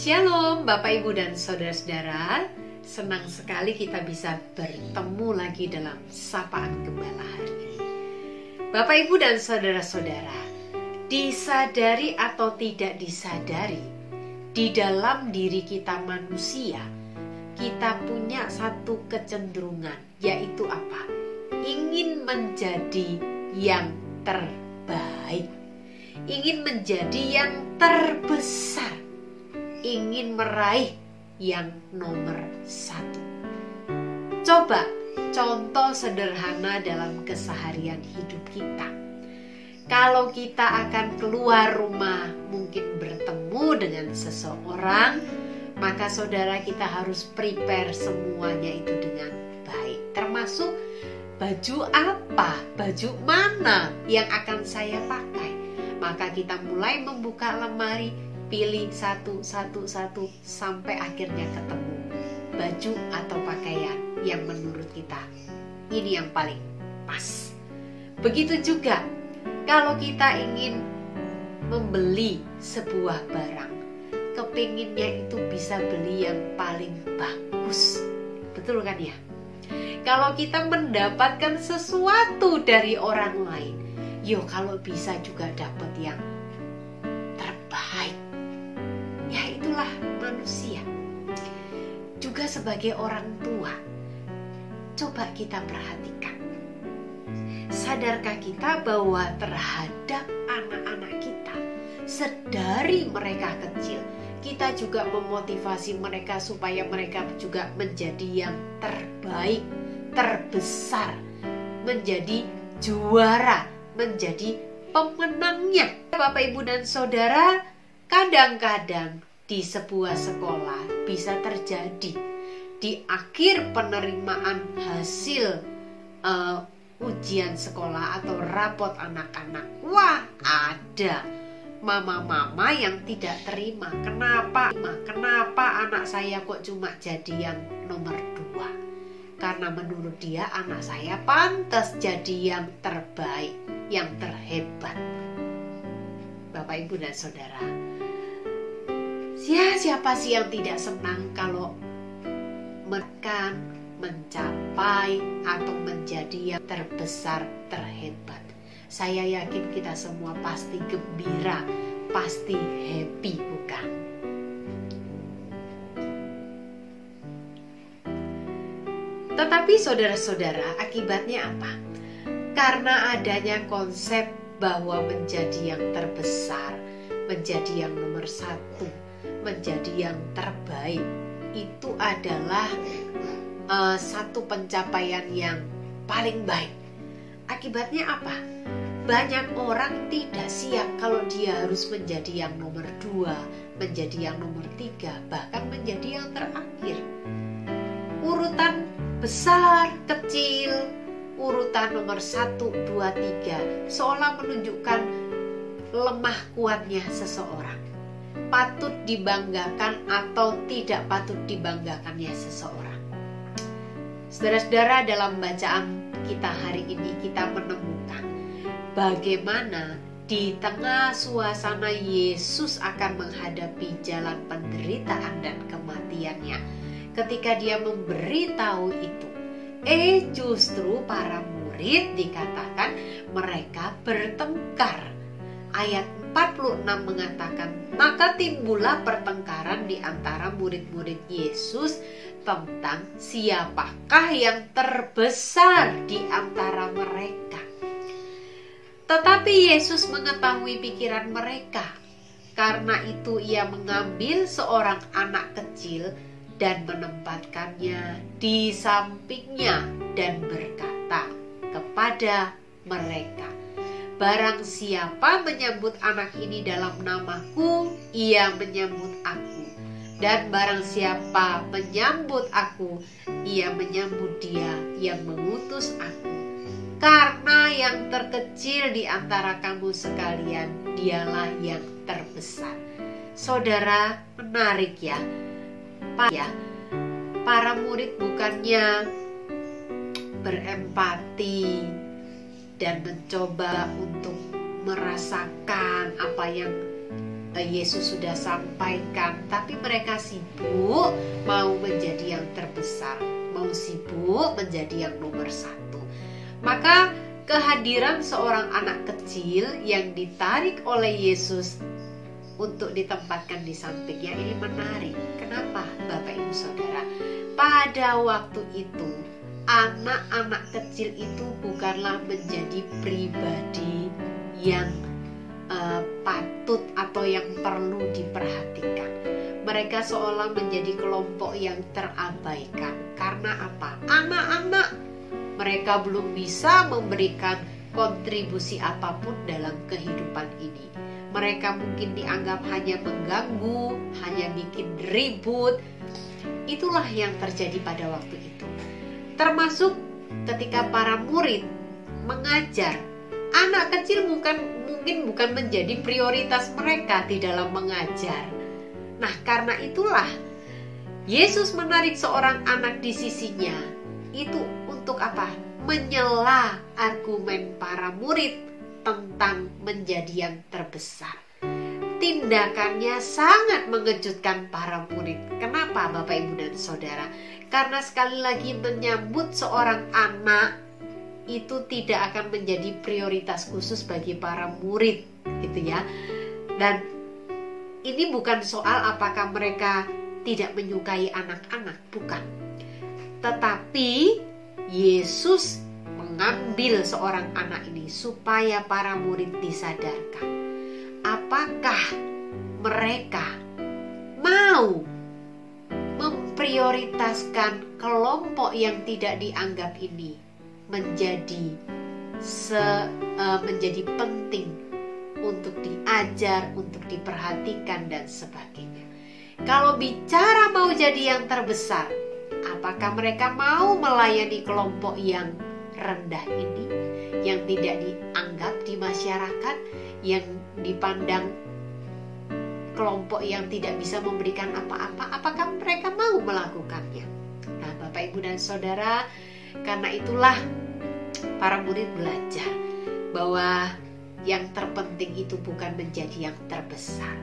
Shalom Bapak Ibu dan Saudara-saudara. Senang sekali kita bisa bertemu lagi dalam Sapaan Gembala hari ini. Bapak Ibu dan Saudara-saudara, disadari atau tidak disadari, di dalam diri kita manusia, kita punya satu kecenderungan, yaitu apa? Ingin menjadi yang terbaik, ingin menjadi yang terbesar, ingin meraih yang nomor satu. Coba contoh sederhana dalam keseharian hidup kita. Kalau kita akan keluar rumah, mungkin bertemu dengan seseorang, maka saudara kita harus prepare semuanya itu dengan baik. Termasuk baju apa, baju mana yang akan saya pakai. Maka kita mulai membuka lemari, pilih satu sampai akhirnya ketemu baju atau pakaian yang menurut kita ini yang paling pas. Begitu juga kalau kita ingin membeli sebuah barang, kepinginnya itu bisa beli yang paling bagus. Betul kan ya? Kalau kita mendapatkan sesuatu dari orang lain, kalau bisa juga dapat yang terbaik. Ya itulah manusia. Juga sebagai orang tua, coba kita perhatikan. Sadarkah kita bahwa terhadap anak-anak kita, sedari mereka kecil, kita juga memotivasi mereka supaya mereka juga menjadi yang terbaik, terbesar, menjadi juara, menjadi pemenangnya. Bapak, Ibu, dan Saudara, kadang-kadang di sebuah sekolah bisa terjadi di akhir penerimaan hasil ujian sekolah atau rapot anak-anak, wah ada mama-mama yang tidak terima. Kenapa anak saya kok cuma jadi yang nomor 2? Karena menurut dia anak saya pantas jadi yang terbaik, yang terhebat. Bapak, Ibu, dan Saudara, siapa sih yang tidak senang kalau mereka mencapai atau menjadi yang terbesar, terhebat? Saya yakin kita semua pasti gembira, pasti happy, bukan? Tetapi saudara-saudara, akibatnya apa? Karena adanya konsep bahwa menjadi yang terbesar, menjadi yang nomor 1, menjadi yang terbaik, itu adalah satu pencapaian yang paling baik. Akibatnya apa? Banyak orang tidak siap kalau dia harus menjadi yang nomor 2, menjadi yang nomor 3, bahkan menjadi yang terakhir. Urutan besar, kecil, urutan nomor 1, 2, 3 seolah menunjukkan lemah kuatnya seseorang, patut dibanggakan atau tidak patut dibanggakannya seseorang. Saudara-saudara, dalam bacaan kita hari ini kita menemukan bagaimana di tengah suasana Yesus akan menghadapi jalan penderitaan dan kematiannya. Ketika dia memberitahu itu, justru para murid dikatakan mereka bertengkar. Ayat 46 mengatakan, maka timbullah pertengkaran di antara murid-murid Yesus tentang siapakah yang terbesar di antara mereka. Tetapi Yesus mengetahui pikiran mereka. Karena itu ia mengambil seorang anak kecil dan menempatkannya di sampingnya dan berkata kepada mereka, barang siapa menyambut anak ini dalam namaku, ia menyambut aku. Dan barang siapa menyambut aku, ia menyambut dia yang mengutus aku. Karena yang terkecil di antara kamu sekalian, dialah yang terbesar. Saudara, menarik ya. Para murid bukannya berempati dan mencoba untuk merasakan apa yang Yesus sudah sampaikan, tapi mereka sibuk mau menjadi yang terbesar, mau sibuk menjadi yang nomor satu. Maka kehadiran seorang anak kecil yang ditarik oleh Yesus untuk ditempatkan di sampingnya ini menarik. Kenapa, Bapak Ibu Saudara? Pada waktu itu anak-anak kecil itu bukanlah menjadi pribadi yang patut atau yang perlu diperhatikan. Mereka seolah menjadi kelompok yang terabaikan. Karena apa? Anak-anak, mereka belum bisa memberikan kontribusi apapun dalam kehidupan ini. Mereka mungkin dianggap hanya mengganggu, hanya bikin ribut. Itulah yang terjadi pada waktu itu. Termasuk ketika para murid mengajar. Anak kecil mungkin bukan menjadi prioritas mereka di dalam mengajar. Nah, karena itulah Yesus menarik seorang anak di sisinya. Itu untuk apa? Menyela argumen para murid tentang menjadi yang terbesar. Tindakannya sangat mengejutkan para murid. Kenapa, Bapak, Ibu, dan Saudara? Karena sekali lagi menyambut seorang anak itu tidak akan menjadi prioritas khusus bagi para murid, gitu ya. Dan ini bukan soal apakah mereka tidak menyukai anak-anak, bukan. Tetapi Yesus mengambil seorang anak ini supaya para murid disadarkan. Apakah mereka mau memprioritaskan kelompok yang tidak dianggap ini menjadi penting untuk diajar, untuk diperhatikan dan sebagainya. Kalau bicara mau jadi yang terbesar, apakah mereka mau melayani kelompok yang rendah ini, yang tidak dianggap di masyarakat, yang dipandang kelompok yang tidak bisa memberikan apa-apa? Apakah mereka mau melakukannya? Nah, Bapak, Ibu, dan Saudara, karena itulah para murid belajar bahwa yang terpenting itu bukan menjadi yang terbesar,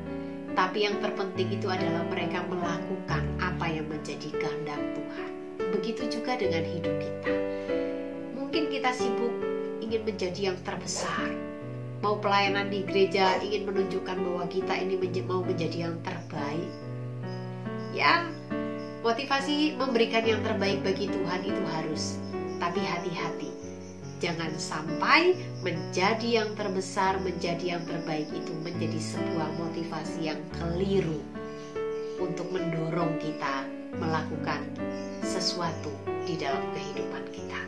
tapi yang terpenting itu adalah mereka melakukan apa yang menjadi kehendak Tuhan. Begitu juga dengan hidup kita. Mungkin kita sibuk ingin menjadi yang terbesar, mau pelayanan di gereja ingin menunjukkan bahwa kita ini mau menjadi yang terbaik. Ya, motivasi memberikan yang terbaik bagi Tuhan itu harus, tapi hati-hati. Jangan sampai menjadi yang terbesar, menjadi yang terbaik itu menjadi sebuah motivasi yang keliru untuk mendorong kita melakukan sesuatu di dalam kehidupan kita.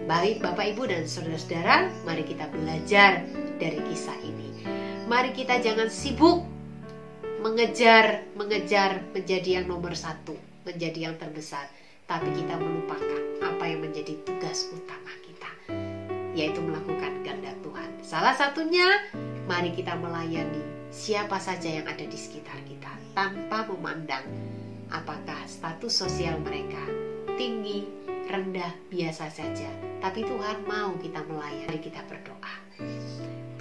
Baik Bapak, Ibu, dan saudara-saudara, mari kita belajar dari kisah ini. Mari kita jangan sibuk mengejar menjadi yang nomor satu, menjadi yang terbesar, tapi kita melupakan apa yang menjadi tugas utama kita, yaitu melakukan kehendak Tuhan. Salah satunya, mari kita melayani siapa saja yang ada di sekitar kita, tanpa memandang apakah status sosial mereka tinggi, rendah, biasa saja. Tapi Tuhan mau kita melayani. Mari kita berdoa.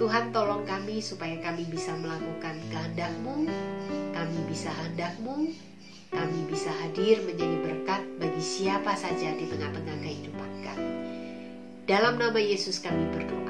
Tuhan, tolong kami supaya kami bisa melakukan kehendak-Mu, kami bisa kehendak-Mu, kami bisa hadir menjadi berkat bagi siapa saja di tengah-tengah kehidupan kami. Dalam nama Yesus kami berdoa.